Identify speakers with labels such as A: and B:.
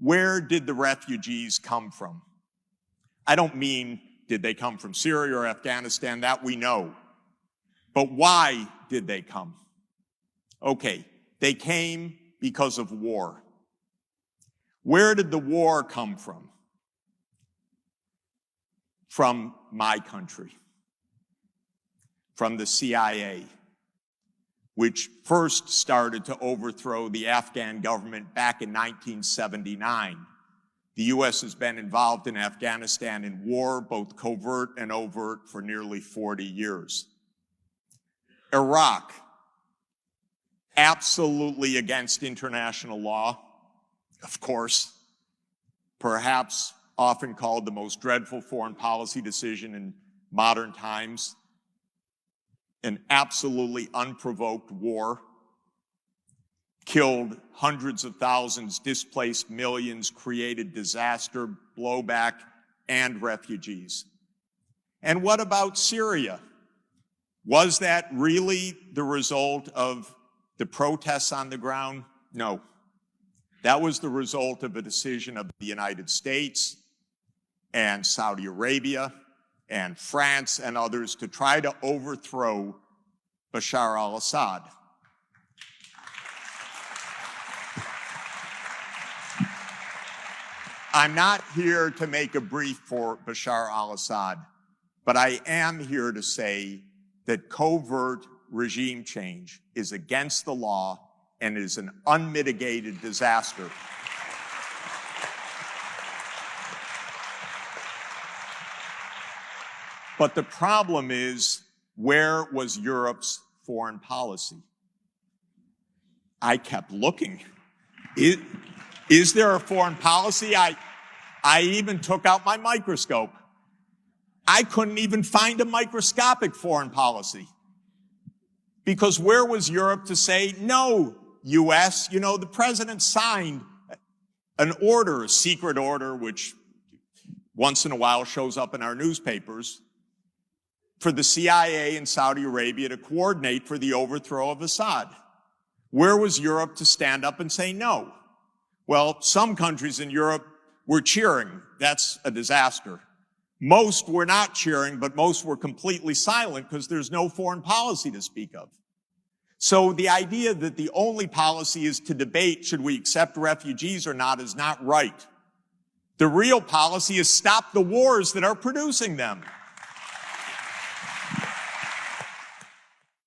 A: where did the refugees come from? I don't mean did they come from Syria or Afghanistan, that we know. But why did they come? Okay, they came because of war. Where did the war come from? From my country, from the CIA, which first started to overthrow the Afghan government back in 1979. The U.S. has been involved in Afghanistan in war, both covert and overt, for nearly 40 years. Iraq, absolutely against international law, of course, perhaps often called the most dreadful foreign policy decision in modern times, an absolutely unprovoked war, killed hundreds of thousands, displaced millions, created disaster, blowback, and refugees. And what about Syria? Was that really the result of the protests on the ground? No. That was the result of a decision of the United States and Saudi Arabia and France and others to try to overthrow Bashar al-Assad. I'm not here to make a brief for Bashar al-Assad, but I am here to say that covert regime change is against the law and is an unmitigated disaster. But the problem is, where was Europe's foreign policy? I kept looking. Is there a foreign policy? I even took out my microscope. I couldn't even find a microscopic foreign policy. Because where was Europe to say, no, U.S., you know, the president signed an order, a secret order, which once in a while shows up in our newspapers, for the CIA in Saudi Arabia to coordinate for the overthrow of Assad. Where was Europe to stand up and say no? Well, some countries in Europe were cheering. That's a disaster. Most were not cheering, but most were completely silent because there's no foreign policy to speak of. So the idea that the only policy is to debate should we accept refugees or not is not right. The real policy is stop the wars that are producing them.